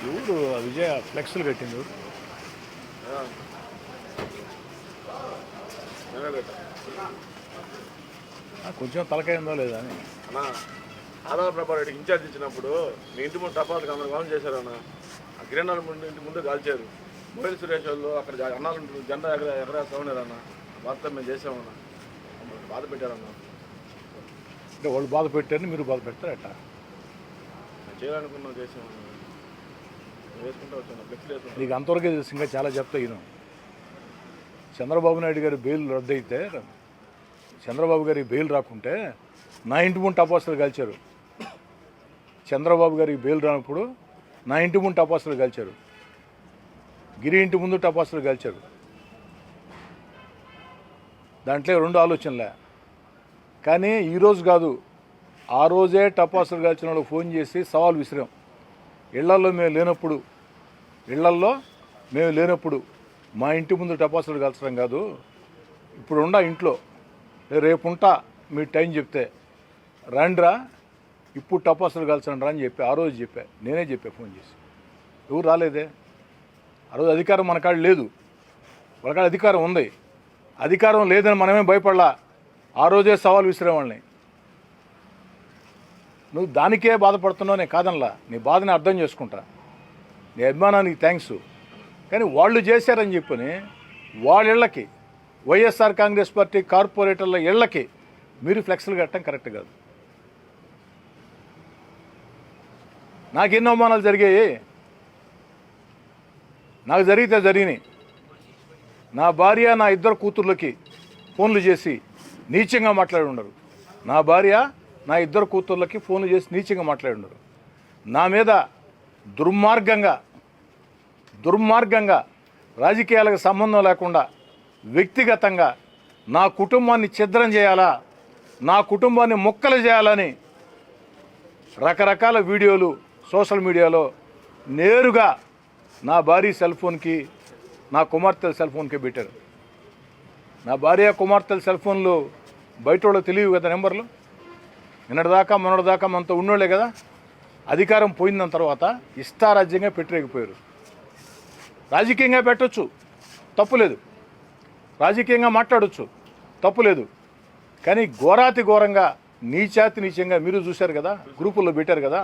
ఎవరు విజయ ఫ్లెక్స్లు కట్టింది కొంచెం తలకాయ ఉందో లేదా అని ఆదాల ప్రభారెడ్డికి ఇన్ఛార్జ్ ఇచ్చినప్పుడు మీ ఇంటి ముందు టపాలకు అందరూ కాల్ చేశారు అన్న. ఆ కిరణాల ఇంటి ముందు కాల్చారు. మోయిల్ సురేష్ వాళ్ళు అక్కడ అన్నాలు జెండా ఎగరేస్తా ఉన్నారన్న. బాధతో మేము చేసామన్నా, బాధ పెట్టారన్నా. అంటే వాళ్ళు బాధ పెట్టారని మీరు బాధ పెడతారు అట్లా చేయాలనుకున్నాం, చేసామన్నా. వేసుకుంటూ వచ్చాను, ఫ్లెక్స్ వేసుకుంటాను. నీకు అంతవరకే తెలుసు, ఇంకా చాలా చెప్తా. ఈయన చంద్రబాబు నాయుడు గారి బెయిల్ రద్దు అయితే, చంద్రబాబు గారి బెయిల్ రాకుంటే నా ఇంటి ముందు టపాసులు కాల్చారు. చంద్రబాబు గారికి బెయిల్ రానప్పుడు నా ఇంటి ముందు టపాసులు కాల్చారు. గిరి ఇంటి ముందు టపాసులు కాల్చారు. దాంట్లో రెండు ఆలోచనలే. కానీ ఈరోజు కాదు, ఆ రోజే టపాసులు కాల్చిన వాళ్ళకి ఫోన్ చేసి సవాల్ విసిరాం. ఇళ్లల్లో మేము లేనప్పుడు మా ఇంటి ముందు టపాసులు కాల్చడం కాదు, ఇప్పుడుండా ఇంట్లో రేపుంటా మీరు టైం చెప్తే రండ్రా, ఇప్పుడు టపాసులు కాల్చండి రా అని చెప్పి ఆ రోజు నేనే చెప్పా ఫోన్ చేసి. ఎవరు రాలేదే. ఆ రోజు అధికారం మన కాడ లేదు, వాళ్ళ కాడ అధికారం ఉంది. అధికారం లేదని మనమే భయపడలా. ఆ రోజే సవాల్ విసిరేవాళ్ళని. నువ్వు దానికే బాధపడుతున్నావు, నేను కాదనలా. నీ బాధని అర్థం చేసుకుంటా, నీ అభిమానానికి థ్యాంక్స్. కానీ వాళ్ళు చేశారని చెప్పని వాళ్ళ ఇళ్ళకి, వైఎస్ఆర్ కాంగ్రెస్ పార్టీ కార్పొరేటర్ల ఇళ్ళకి మీరు ఫ్లెక్స్లు కట్టడం కరెక్ట్ కాదు. నాకెన్నో అవమానాలు జరిగాయి, నాకు జరిగితే జరిగినాయి. నా భార్య నా ఇద్దరు కూతుర్లకి ఫోన్లు చేసి నీచంగా మాట్లాడి ఉండరు. నా భార్య నా ఇద్దరు కూతుర్లకి ఫోన్లు చేసి నీచంగా మాట్లాడి ఉండరు. నా మీద దుర్మార్గంగా రాజకీయాలకు సంబంధం లేకుండా వ్యక్తిగతంగా నా కుటుంబాన్ని ఛిద్రం చేయాలా, నా కుటుంబాన్ని ముక్కలు చేయాలని రకరకాల వీడియోలు సోషల్ మీడియాలో నేరుగా నా భార్య సెల్ ఫోన్కి, నా కుమార్తెల సెల్ ఫోన్కి పెట్టారు. నా భార్య కుమార్తెల సెల్ ఫోన్లు బయట వాళ్ళకి తెలియవు కదా నెంబర్లు. మొన్నటిదాకా మనతో ఉన్నోళ్ళే కదా. అధికారం పోయిన తర్వాత ఇష్టారాజ్యంగా పెట్టలేకపోయారు. రాజకీయంగా పెట్టచ్చు, తప్పులేదు. రాజకీయంగా మాట్లాడచ్చు, తప్పులేదు. కానీ ఘోరాతి ఘోరంగా నీచంగా మీరు చూశారు కదా, గ్రూపుల్లో పెట్టారు కదా.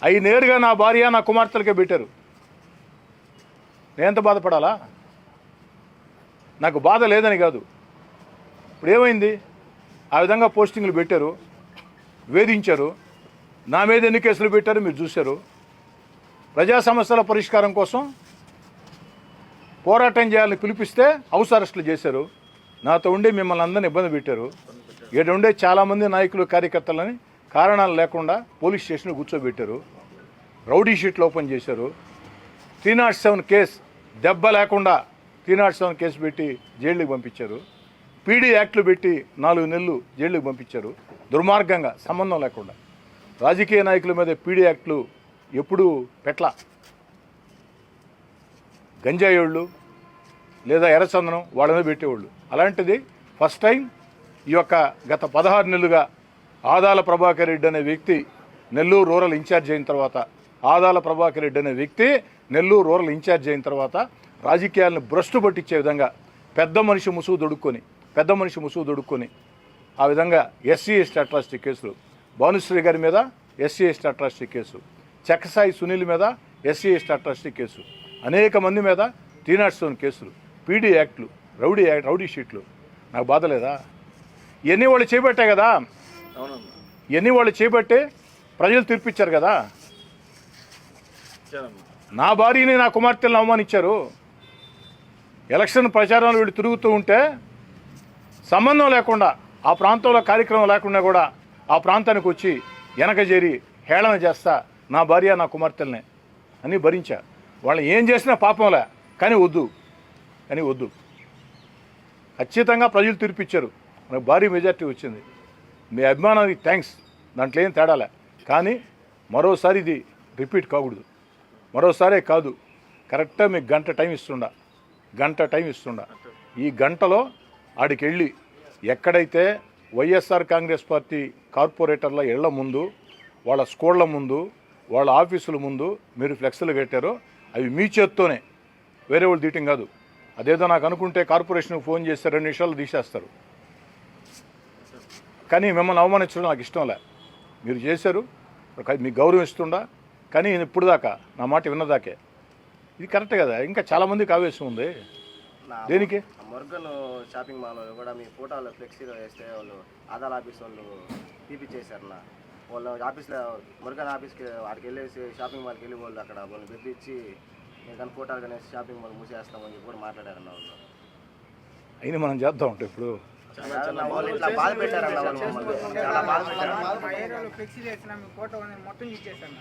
అవి నేరుగా నా భార్య నా కుమార్తెలకే పెట్టారు. నేనెంత బాధపడాలా? నాకు బాధ లేదని కాదు. ఇప్పుడు ఏమైంది? ఆ విధంగా పోస్టింగ్లు పెట్టారు, వేధించారు. నా మీద ఎన్ని కేసులు పెట్టారు మీరు చూశారు. ప్రజా సమస్యల పరిష్కారం కోసం పోరాటం చేయాలని పిలిపిస్తే హౌస్ అరెస్టులు చేశారు. నాతో ఉండి మిమ్మల్ని అందరినీ ఇబ్బంది పెట్టారు. ఇక్కడ ఉండే చాలామంది నాయకులు కార్యకర్తలని కారణాలు లేకుండా పోలీస్ స్టేషన్లో కూర్చోబెట్టారు. రౌడీ షీట్లు ఓపెన్ చేశారు. 307 కేసు దెబ్బ లేకుండా 307 కేసు పెట్టి జైళ్ళకి పంపించారు. పీడీ యాక్ట్లు పెట్టి 4 నెలలు జైళ్ళకి పంపించారు. దుర్మార్గంగా, సంబంధం లేకుండా. రాజకీయ నాయకుల మీద పీడీ యాక్ట్లు ఎప్పుడూ పెట్లా. గంజాయోళ్ళు లేదా ఎర్రచందనం వాళ్ళ మీద పెట్టేవాళ్ళు. అలాంటిది ఫస్ట్ టైం ఈ యొక్క గత 16 నెలలుగా ఆదాల ప్రభాకర్ రెడ్డి అనే వ్యక్తి నెల్లూరు రూరల్ ఇన్ఛార్జ్ అయిన తర్వాత రాజకీయాలను భ్రష్టు పట్టించే విధంగా పెద్ద మనిషి ముసుగు దొడుక్కొని ఆ విధంగా ఎస్సీ ఎస్టీ అట్రాసిటీ కేసులు, భానుశ్రీ గారి మీద SC ST atrocity case, Chakkasai Sunil మీద ఎస్సీ ఎస్టీ అట్రాసిటీ కేసు, అనేక మంది మీద 307 కేసులు, పీడీ యాక్ట్లు, రౌడీ షీట్లు. నాకు బాధ లేదా? ఇవన్నీ వాళ్ళు చేపట్టే కదా. ఇవన్నీ వాళ్ళు చేపట్టే ప్రజలు తీర్పిచ్చారు కదా. నా భార్యని నా కుమార్తెలను అవమానించారు. ఎలక్షన్ ప్రచారంలో వీళ్ళు తిరుగుతూ ఉంటే సంబంధం లేకుండా, ఆ ప్రాంతంలో కార్యక్రమం లేకుండా కూడా ఆ ప్రాంతానికి వచ్చి వెనక చేరి హేళన చేస్తా నా భార్య నా కుమార్తెలనే అని భరించా. వాళ్ళు ఏం చేసినా పాపంలే, కానీ వద్దు. ఖచ్చితంగా ప్రజలు తీర్పిచ్చారు. మనకు భారీ మెజార్టీ వచ్చింది. మీ అభిమానానికి థ్యాంక్స్, దాంట్లో ఏం తేడాలే. కానీ మరోసారి ఇది రిపీట్ కాకూడదు. మరోసారే కాదు, కరెక్ట్గా మీకు గంట టైం ఇస్తుండా. ఈ గంటలో ఆడికి వెళ్ళి ఎక్కడైతే వైఎస్ఆర్ కాంగ్రెస్ పార్టీ కార్పొరేటర్ల ఇళ్ల ముందు, వాళ్ళ స్కూళ్ళ ముందు, వాళ్ళ ఆఫీసుల ముందు మీరు ఫ్లెక్స్లు కట్టారో అవి మీ చేత్తోనే, వేరే వాళ్ళు తీయటం కాదు. అదేదో నాకు అనుకుంటే కార్పొరేషన్కి ఫోన్ చేస్తే 2 నిమిషాలు తీసేస్తారు. కానీ మిమ్మల్ని అవమానించడం నాకు ఇష్టం లే. మీరు చేశారు, మీకు గౌరవం ఇస్తుండా. కానీ ఇప్పుడు దాకా నా మాట విన్నదాకే ఇది కరెక్ట్ కదా. ఇంకా చాలామందికి ఆవేశం ఉంది. దేనికి? మురుగన్ షాపింగ్ మాల్ కూడా మీ ఫోటోలు ఫ్లెక్సీలో వేస్తే వాళ్ళు ఆధార్ ఆఫీస్ వాళ్ళు తీపిచ్చేశారు. వాళ్ళు ఆఫీస్లో మురుగన్ ఆఫీస్కి వాడికి వెళ్ళేసి షాపింగ్ మాల్కి వెళ్ళి వాళ్ళు అక్కడ వాళ్ళు బెదిరించి కానీ ఫోటోలు కానీ షాపింగ్ మాల్ మూసేస్తామని చెప్పి కూడా మాట్లాడారన్న వాళ్ళు. అయినా మనం చేద్దాం అంటే ఇప్పుడు వాళ్ళు ఇట్లా బాధ పెట్టారన్న వాళ్ళు మమ్మల్ని చాలా బాధ పెట్టారు. మా ఏరియాలో ఫ్లెక్సీలు వేసిన మీ ఫోటో ఉంది మొత్తం చించేశారు.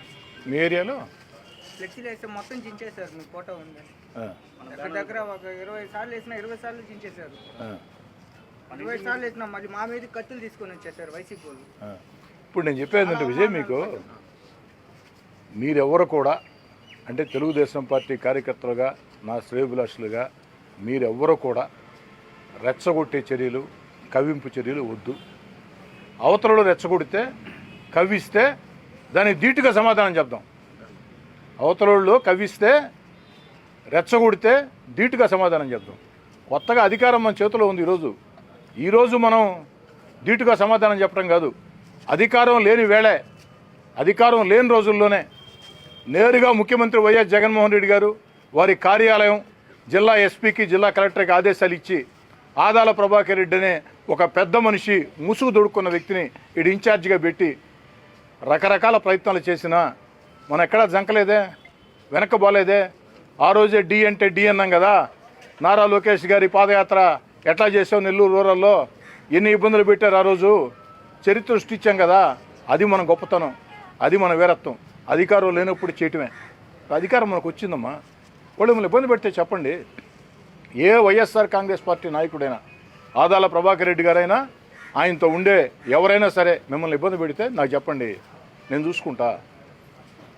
మీ ఏరియాలో ఫ్లెక్సీలు వేస్తే మొత్తం చించేశారు. మీ ఫోటో ఉంది దగ్గర ఒక 20 సార్లు వేసినా 20 సార్లు చించేశారు. 20 సార్లు వేసినా మళ్ళీ మా మీద కత్తులు తీసుకొని వచ్చేసారు వైసీపీ వాళ్ళు. ఇప్పుడు నేను చెప్పేది అంటే విజయ్, మీకు మీరెవరు కూడా అంటే తెలుగుదేశం పార్టీ కార్యకర్తలుగా, నా శ్రేయోభిలాషులుగా మీరెవ్వరూ కూడా రెచ్చగొట్టే చర్యలు, కవ్వింపు చర్యలు వద్దు. అవతలలో రెచ్చగొడితే, కవ్విస్తే దానికి ధీటుగా సమాధానం చెప్దాం. అవతలలో కవ్విస్తే, రెచ్చగొడితే ధీటుగా సమాధానం చెప్దాం. కొత్తగా అధికారం మన చేతిలో ఉంది. ఈరోజు మనం ధీటుగా సమాధానం చెప్పడం కాదు. అధికారం లేని వేళే, అధికారం లేని రోజుల్లోనే నేరుగా ముఖ్యమంత్రి వైఎస్ జగన్మోహన్ రెడ్డి గారు వారి కార్యాలయం జిల్లా ఎస్పీకి, జిల్లా కలెక్టర్కి ఆదేశాలు ఇచ్చి ఆదాల ప్రభాకర్ రెడ్డి అనే ఒక పెద్ద మనిషి, ముసుగు దొడుక్కున్న వ్యక్తిని ఈడు ఇన్ఛార్జిగా పెట్టి రకరకాల ప్రయత్నాలు చేసినా మనం ఎక్కడా జంకలేదే, వెనక్కబోలేదే. ఆ రోజే డి అంటే డి అన్నాం కదా. నారా లోకేష్ గారి పాదయాత్ర ఎట్లా చేసావు నెల్లూరు రూరల్లో, ఎన్ని ఇబ్బందులు పెట్టారు ఆ రోజు, చరిత్ర సృష్టించాం కదా. అది మన గొప్పతనం, అది మన వీరత్వం. అధికారం లేనప్పుడు చేయటమే. అధికారం మనకు వచ్చిందమ్మా. వాళ్ళు మిమ్మల్ని ఇబ్బంది పెడితే చెప్పండి. ఏ వైఎస్ఆర్ కాంగ్రెస్ పార్టీ నాయకుడైనా, ఆదాల ప్రభాకర్ రెడ్డి గారైనా, ఆయనతో ఉండే ఎవరైనా సరే మిమ్మల్ని ఇబ్బంది పెడితే నాకు చెప్పండి, నేను చూసుకుంటా.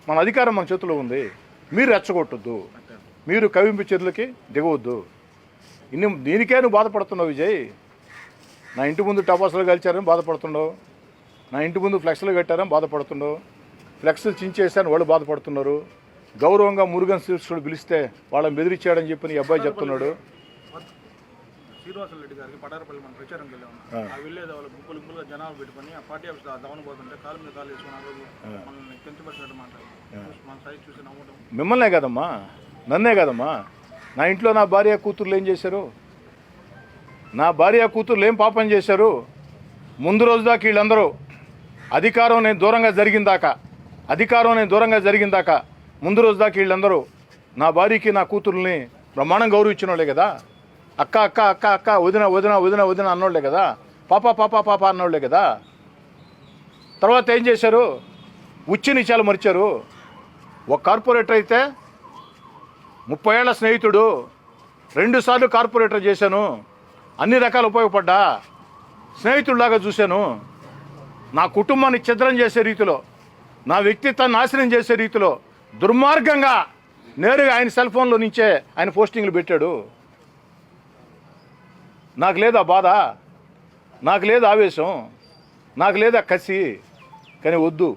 మన అధికారం మన చేతిలో ఉంది. మీరు రెచ్చగొట్టొద్దు, మీరు కవింపు చర్యలకి దిగవద్దు. దీనికే నువ్వు బాధపడుతున్నావు విజయ్. నా ఇంటి ముందు టపాసులు కలిచారని బాధపడుతున్నావు, నా ఇంటి ముందు ఫ్లెక్స్లు కట్టారని బాధపడుతున్నావు, ఫ్లెక్స్లు చించేశారని వాళ్ళు బాధపడుతున్నారు. గౌరవంగా మురుగన్ శిల్సుడు పిలిస్తే వాళ్ళని బెదిరించాడని చెప్పి ఈ అబ్బాయి చెప్తున్నాడు. శ్రీనివాస రెడ్డి గారికి పటారపల్లి మనం ప్రచారంకి వెళ్ళాము. ఆ వెళ్ళేది వాళ్ళు గుంపులుగా జనాలు పెట్టుకొని ఆ పార్టీ ఆఫీస్ దవన పోతుంటే కాలు మీద కాలు వేసుకుని ఆ రోజు మనల్ని కించపరిచినట్టు మాట్లాడారు. మన సైజ్ చూసి నవ్వడం. మిమ్మల్నే కదమ్మా, నన్నే కదమ్మా. నా ఇంట్లో నా భార్య కూతుర్లు ఏం చేశారు? నా భార్య కూతుర్లు ఏం పాపం చేశారు? ముందు రోజు దాకా వీళ్ళందరూ అధికారం నేను దూరంగా జరిగిన దాకా ముందు రోజు దాకా వీళ్ళందరూ నా భార్యకి, నా కూతుర్ని బ్రహ్మాండం గౌరవించిన వాళ్ళే కదా. అక్క అక్క అక్క అక్క, వదిన వదిన వదిన వదిన అన్నోళ్లే కదా. పాప పాప పాప అన్నోళ్లే కదా. తర్వాత ఏం చేశారు? ఉచ్చి నిచాలు మరిచారు. ఒక కార్పొరేటర్ అయితే 30 ఏళ్ల స్నేహితుడు, 2 సార్లు కార్పొరేటర్ చేశాను, అన్ని రకాలు ఉపయోగపడ్డా, స్నేహితుడిలాగా చూశాను. నా కుటుంబాన్ని ఛిద్రం చేసే రీతిలో, నా వ్యక్తిత్వాన్ని నాశనం చేసే రీతిలో దుర్మార్గంగా నేరుగా ఆయన సెల్ ఫోన్లో నుంచే ఆయన పోస్టింగ్లు పెట్టాడు. నాకు లేదా బాధ, నాకు లేదా ఆవేశం, నాకు లేదా కసి. కానీ వద్దు.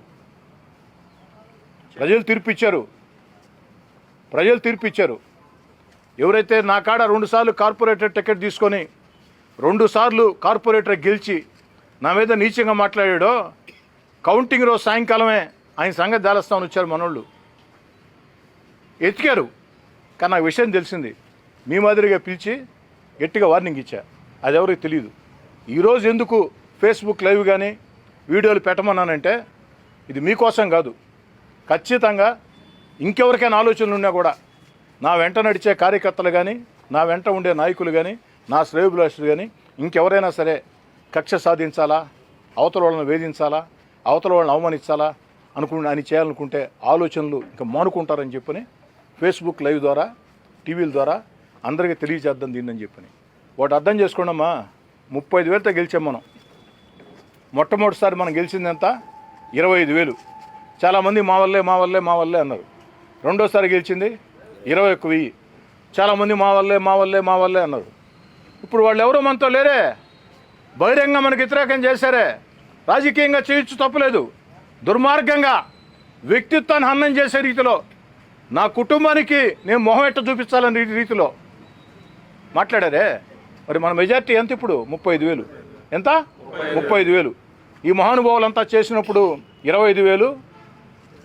ప్రజలు తీర్పిచ్చారు. ఎవరైతే నా కాడ 2 సార్లు కార్పొరేటర్ టికెట్ తీసుకొని 2 సార్లు కార్పొరేటర్ గెలిచి నా మీద నీచంగా మాట్లాడాడో, కౌంటింగ్ రోజు సాయంకాలమే ఆయన సంగతి దాలస్తామని వచ్చారు మనోళ్ళు. ఎతికారు. కానీ నాకు విషయం తెలిసింది. మీ మాదిరిగా పిలిచి గట్టిగా వార్నింగ్ ఇచ్చా. అది ఎవరికి తెలియదు. ఈరోజు ఎందుకు ఫేస్బుక్ లైవ్ కానీ వీడియోలు పెట్టమన్నానంటే ఇది మీకోసం కాదు. ఖచ్చితంగా ఇంకెవరికైనా ఆలోచనలు ఉన్నా కూడా నా వెంట నడిచే కార్యకర్తలు కానీ, నా వెంట ఉండే నాయకులు కానీ, నా శ్రేయోభిలాషులు కానీ ఇంకెవరైనా సరే కక్ష సాధించాలా, అవతల వాళ్ళని వేధించాలా, అవతల వాళ్ళని అవమానించాలా అని చేయాలనుకుంటే ఆలోచనలు ఇంకా మానుకుంటారని చెప్పని ఫేస్బుక్ లైవ్ ద్వారా, టీవీల ద్వారా అందరికీ తెలియజేద్దాం దీన్ని చెప్పని. వాటి అర్థం చేసుకోండమ్మా. 35,000తో గెలిచాం మనం. మొట్టమొదటిసారి మనం గెలిచింది ఎంత? 25,000. చాలామంది మా వల్లే అన్నారు. రెండోసారి గెలిచింది 21,000. చాలామంది మా వల్లే అన్నారు. ఇప్పుడు వాళ్ళు ఎవరో మనతో లేరే. బహిరంగంగా మనకు వ్యతిరేకం చేశారే, రాజకీయంగా చేయొచ్చు, తప్పులేదు. దుర్మార్గంగా వ్యక్తిత్వాన్ని హననం చేసే రీతిలో నా కుటుంబానికి నేను మొహం ఎట్ట చూపించాలని రీతిలో మాట్లాడారే. మరి మన మెజార్టీ ఎంత ఇప్పుడు? 35,000. ఎంత? 35,000. ఈ మహానుభావులంతా చేసినప్పుడు 25,000,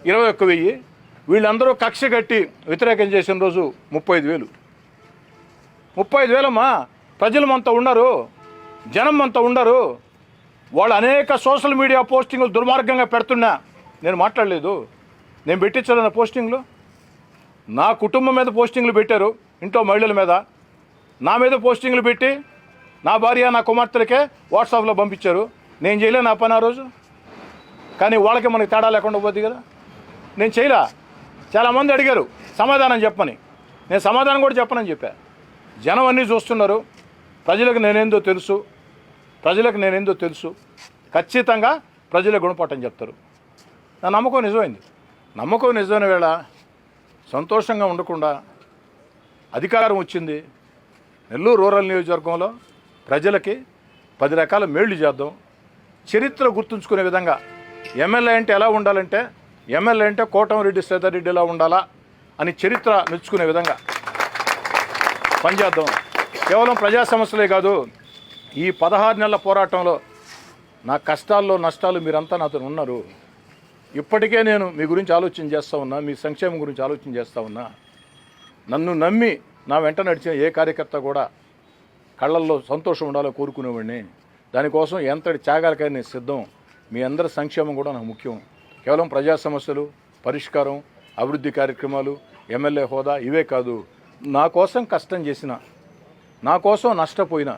21,000. వీళ్ళందరూ కక్ష కట్టి వ్యతిరేకం చేసిన రోజు 35,000. 35,000 అమ్మా. ప్రజలు మనతో ఉన్నారు, జనం మనతో ఉండరు. వాళ్ళు అనేక సోషల్ మీడియా పోస్టింగ్లు దుర్మార్గంగా పెడుతున్నా నేను మాట్లాడలేదు. నేను పెట్టించాలన్న పోస్టింగ్లు నా కుటుంబం మీద పోస్టింగ్లు పెట్టారు, ఇంట్లో మహిళల మీద. నా మీద పోస్టింగ్లు పెట్టి నా భార్య నా కుమార్తెలకే వాట్సాప్లో పంపించారు. నేను చేయలే నా పని ఆ రోజు. కానీ వాళ్ళకి మనకి తేడా లేకుండా పోద్ది కదా. నేను చేయలే. చాలామంది అడిగారు సమాధానం చెప్పమని. నేను సమాధానం కూడా చెప్పనని చెప్పా. జనం అన్నీ చూస్తున్నారు. ప్రజలకు నేనేందో తెలుసు. ఖచ్చితంగా ప్రజల గుణపాఠం చెప్తారు. నా నమ్మకం నిజమైంది. నమ్మకం నిజమైన వేళ సంతోషంగా ఉండకుండా అధికారం వచ్చింది. నెల్లూరు రూరల్ నియోజకవర్గంలో ప్రజలకి 10 రకాల మేళ్లు చేద్దాం. చరిత్ర గుర్తుంచుకునే విధంగా ఎమ్మెల్యే అంటే ఎలా ఉండాలంటే, ఎమ్మెల్యే అంటే కోటమిరెడ్డి శ్రీధర్రెడ్డి ఎలా ఉండాలా అని చరిత్ర మెచ్చుకునే విధంగా పనిచేద్దాం. కేవలం ప్రజా సమస్యలే కాదు, ఈ 16 నెలల పోరాటంలో నా కష్టాల్లో నష్టాలు మీరంతా నాతో ఉన్నారు. ఇప్పటికే నేను మీ గురించి ఆలోచన చేస్తూ ఉన్నా, మీ సంక్షేమం గురించి ఆలోచన చేస్తూ ఉన్నా. నన్ను నమ్మి నా వెంట నడిచిన ఏ కార్యకర్త కూడా కళ్ళల్లో సంతోషం ఉండాలో కోరుకునేవాడిని. దానికోసం ఎంతటి త్యాగాలకైనా సిద్ధం. మీ అందరి సంక్షేమం కూడా నాకు ముఖ్యం. కేవలం ప్రజా సమస్యలు పరిష్కారం, అభివృద్ధి కార్యక్రమాలు, ఎమ్మెల్యే హోదా ఇవే కాదు. నా కోసం కష్టం చేసిన, నా కోసం నష్టపోయిన,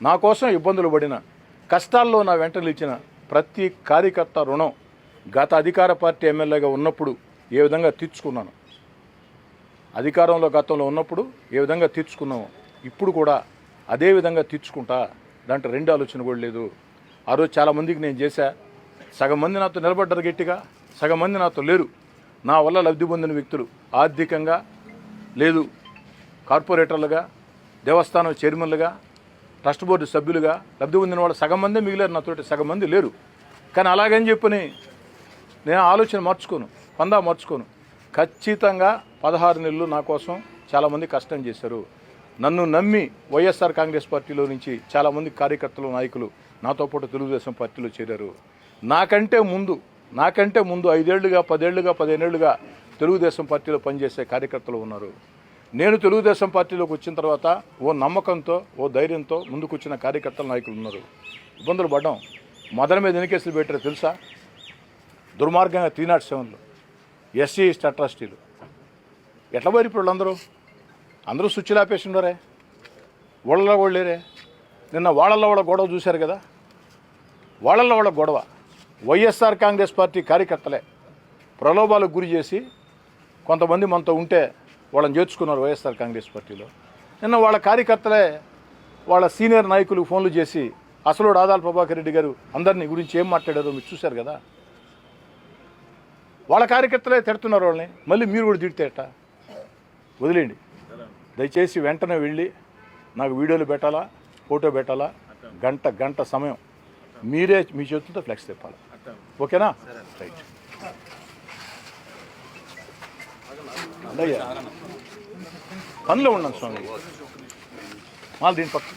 నా కోసం ఇబ్బందులు పడిన, కష్టాల్లో నా వెంట నిలిచిన ప్రతి కార్యకర్త రుణం గత అధికార పార్టీ ఎమ్మెల్యేగా ఉన్నప్పుడు ఏ విధంగా తీర్చుకున్నాను, అధికారంలో గతంలో ఉన్నప్పుడు ఏ విధంగా తీర్చుకున్నాము, ఇప్పుడు కూడా అదే విధంగా తీర్చుకుంటా. దాంట్లో 2 ఆలోచన కూడా లేదు. ఆ రోజు చాలామందికి నేను చేశా. సగం మంది నాతో నిలబడ్డారు గట్టిగా, సగం మంది నాతో లేరు. నా వల్ల లబ్ధి పొందిన వ్యక్తులు ఆర్థికంగా లేదు, కార్పొరేటర్లుగా, దేవస్థానం చైర్మన్లుగా, ట్రస్ట్ బోర్డు సభ్యులుగా లబ్ధి పొందిన వాళ్ళు సగం మందే మిగిలారు నాతోటి, సగం మంది లేరు. కానీ అలాగని చెప్పని నేను ఆలోచన మార్చుకోను. ఖచ్చితంగా 16 నెలలు నా కోసం చాలామంది కష్టం చేశారు. నన్ను నమ్మి వైఎస్ఆర్ కాంగ్రెస్ పార్టీలో నుంచి చాలామంది కార్యకర్తలు, నాయకులు నాతో పాటు తెలుగుదేశం పార్టీలో చేరారు. నాకంటే ముందు 5 ఏళ్లుగా 10 ఏళ్లుగా 15 ఏళ్లుగా తెలుగుదేశం పార్టీలో పనిచేసే కార్యకర్తలు ఉన్నారు. నేను తెలుగుదేశం పార్టీలోకి వచ్చిన తర్వాత ఓ నమ్మకంతో, ఓ ధైర్యంతో ముందుకు వచ్చిన కార్యకర్తల నాయకులు ఉన్నారు. ఇబ్బందులు పడ్డాం. మదన మీద ఎన్ని కేసులు పెట్టారో తెలుసా? దుర్మార్గంగా 307లు, ఎస్సీ అట్రాసిటీలు. ఎట్లా పోయి ఇప్పుడు అందరూ స్విచ్లు ఆపేసి ఉన్నారే, వాళ్ళలో కూడా లేరే. నిన్న వాళ్ళల్లో వాళ్ళ గొడవ చూశారు కదా. వాళ్ళల్లో వాళ్ళ గొడవ వైఎస్ఆర్ కాంగ్రెస్ పార్టీ కార్యకర్తలే ప్రలోభాలకు గురి చేసి కొంతమంది మనతో ఉంటే వాళ్ళని చేర్చుకున్నారు వైఎస్ఆర్ కాంగ్రెస్ పార్టీలో. నిన్న వాళ్ళ కార్యకర్తలే వాళ్ళ సీనియర్ నాయకులు ఫోన్లు చేసి అసలు ఆదాల ప్రభాకర్ రెడ్డి గారు అందరినీ గురించి ఏం మాట్లాడారో మీరు చూశారు కదా. వాళ్ళ కార్యకర్తలే తిడుతున్నారు వాళ్ళని. మళ్ళీ మీరు కూడా తిడితే ఎట్టా? వదిలేండి. దయచేసి వెంటనే వెళ్ళి నాకు వీడియోలు పెట్టాలా, ఫోటో పెట్టాలా, గంట సమయం మీరే మీ చేతులతో ఫ్లెక్స్ తిప్పాలి. ఓకేనా? రైట్. అయ్యా పనిలో ఉన్నాను స్వామి. మాల్ దీని పక్క